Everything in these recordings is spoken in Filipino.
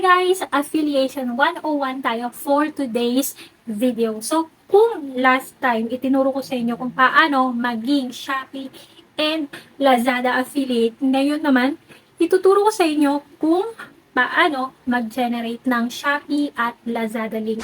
guys, Affiliation 101 tayo for today's video. So, kung last time itinuro ko sa inyo kung paano maging Shopee and Lazada affiliate, ngayon naman, ituturo ko sa inyo kung paano mag-generate ng Shopee at Lazada link.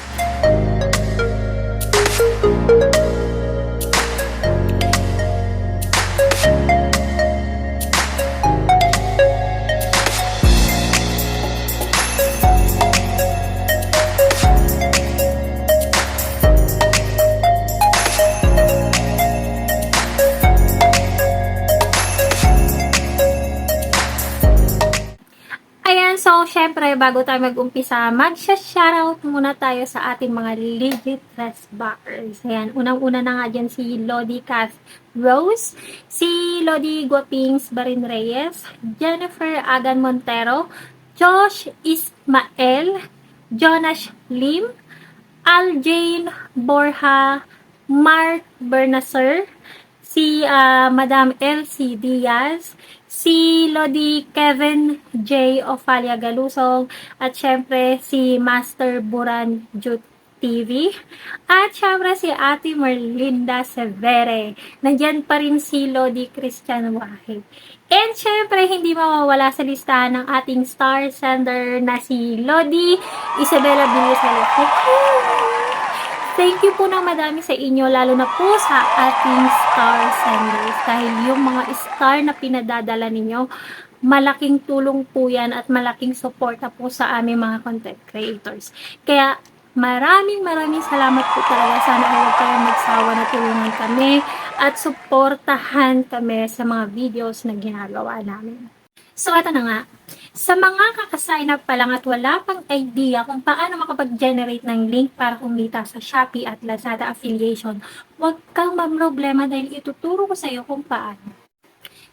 So, syempre, bago tayo mag-umpisa, mag-shoutout muna tayo sa ating mga legit trust backers. Ayan, unang-una na nga dyan si Lodi Cath Rose, si Lodi Guapings Barin Reyes, Jennifer Agan Montero, Josh Ismael, Jonas Lim, Aljane Borja, Mark Bernacer, si Madam Elsie Diaz, si Lodi Kevin J. Ofalia Galusong, at syempre si Master Buran Jut TV, at syempre si Ate Merlinda Severe. Nandyan pa rin si Lodi Christian Wahid. And syempre, hindi mawawala sa listahan ng ating star sender na si Lodi Isabella Villasales. Thank you po ng madami sa inyo, lalo na po sa ating star senders. Dahil yung mga star na pinadadala ninyo, malaking tulong po yan at malaking suporta po sa aming mga content creators. Kaya maraming salamat po talaga. Sana ay huwag kayong magsawa na tulungan kami at suportahan kami sa mga videos na ginagawa namin. So, ito na nga. Sa mga kakasign up pa lang at wala pang idea kung paano makapag-generate ng link para kumita sa Shopee at Lazada affiliation, huwag kang mamroblema dahil ituturo ko sa iyo kung paano.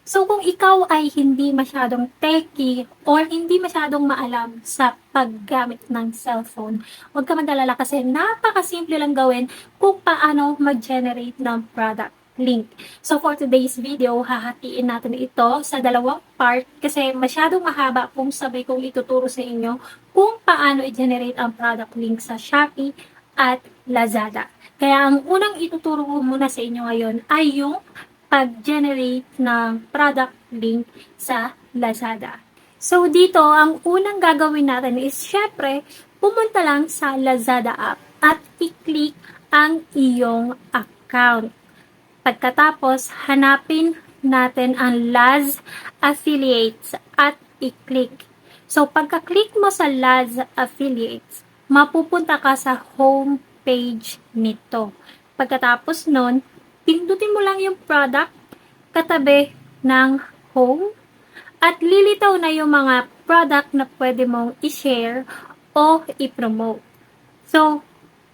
So, kung ikaw ay hindi masyadong techie or hindi masyadong maalam sa paggamit ng cellphone, huwag ka mag-alala kasi napakasimple lang gawin kung paano mag-generate ng product link. So, for today's video, hahatiin natin ito sa dalawang part kasi masyadong mahaba kung sabay kong ituturo sa inyo kung paano i-generate ang product link sa Shopee at Lazada. Kaya ang unang ituturo ko muna sa inyo ngayon ay yung pag-generate ng product link sa Lazada. So, dito, ang unang gagawin natin is syempre, pumunta lang sa Lazada app at i-click ang iyong account. Pagkatapos, hanapin natin ang Laz Affiliates at i-click. So, pagka-click mo sa Laz Affiliates, mapupunta ka sa home page nito. Pagkatapos nun, pindutin mo lang yung product katabi ng home at lilitaw na yung mga product na pwede mong i-share o i-promote. So,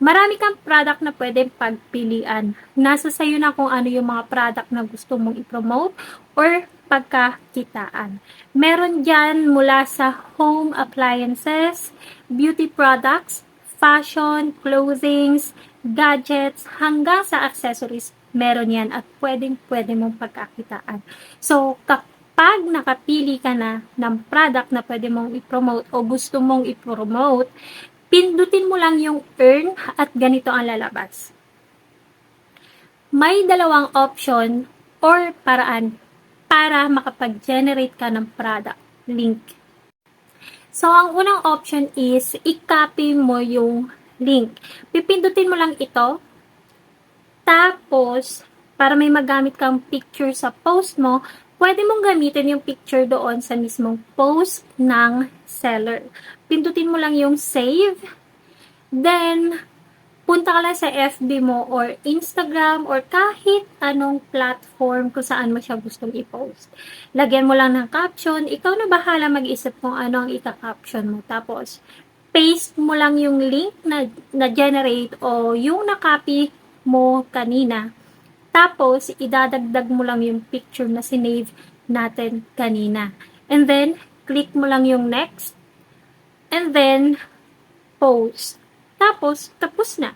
marami kang product na pwedeng pagpilian. Nasa sayo na kung ano yung mga product na gusto mong i-promote or pagkakitaan. Meron dyan mula sa home appliances, beauty products, fashion, clothings, gadgets, hanggang sa accessories. Meron yan at pwede mong pagkakitaan. So, kapag nakapili ka na ng product na pwede mong i-promote o gusto mong i-promote, pindutin mo lang yung earn at ganito ang lalabas. May dalawang option or paraan para makapag-generate ka ng product link. So, ang unang option is i-copy mo yung link. Pipindutin mo lang ito. Tapos, para may magamit kang picture sa post mo, pwede mong gamitin yung picture doon sa mismong post ng seller. Pindutin mo lang yung save. Then, punta ka lang sa FB mo or Instagram or kahit anong platform kung saan mo siya gustong i-post. Lagyan mo lang ng caption. Ikaw na bahala mag-isip kung ano ang ika-caption mo. Tapos, paste mo lang yung link na generate o yung na-copy mo kanina. Tapos, idadagdag mo lang yung picture na sinave natin kanina. And then, click mo lang yung next. And then, post. Tapos, tapos na.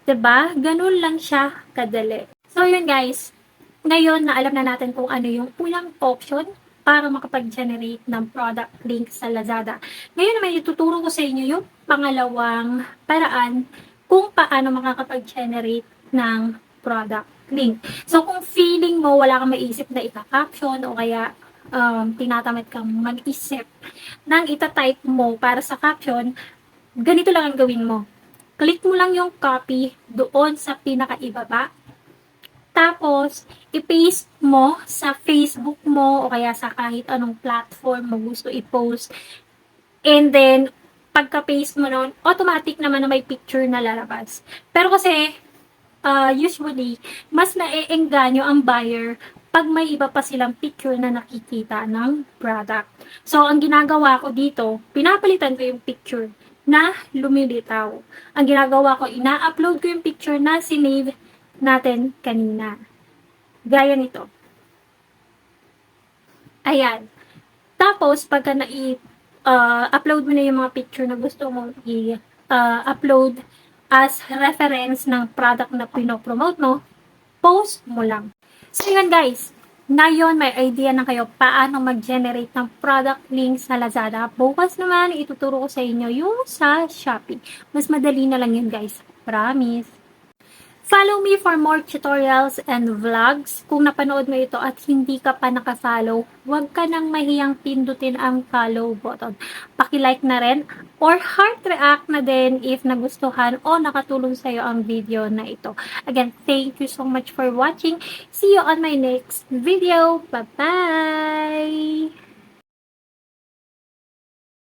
'Di ba? Ganun lang siya kadali. So, yun guys. Ngayon, na alam na natin kung ano yung unang option para makapag-generate ng product link sa Lazada. Ngayon naman, ituturo ko sa inyo yung pangalawang paraan kung paano makakapag-generate ng product link. So, kung feeling mo wala kang maisip na ika-caption o kaya tinatamad kang mag-isip ng ita-type mo para sa caption, ganito lang ang gawin mo. Click mo lang yung copy doon sa pinakaibaba. Tapos, i-paste mo sa Facebook mo o kaya sa kahit anong platform mo gusto i-post. And then, pagka-paste mo nun, automatic naman na may picture na lalabas. Pero kasi, usually, mas naiengganyo ang buyer pag may iba pa silang picture na nakikita ng product. So, ang ginagawa ko dito, pinapalitan ko yung picture na lumilitaw. Ang ginagawa ko, ina-upload ko yung picture na sinave natin kanina. Gaya nito. Ayan. Tapos, pagka upload mo na yung mga picture na gusto mong i-upload as reference ng product na pinopromote mo, post mo lang. So, yun guys. Ngayon, may idea na kayo paano mag-generate ng product link sa Lazada. Bukas naman, ituturo ko sa inyo yung sa Shopee. Mas madali na lang yun guys. Promise. Follow me for more tutorials and vlogs. Kung napanood mo ito at hindi ka pa nakafollow, huwag ka nang mahiyang pindutin ang follow button. Paki-like na rin or heart react na din if nagustuhan o nakatulong sa'yo ang video na ito. Again, thank you so much for watching. See you on my next video. Bye-bye!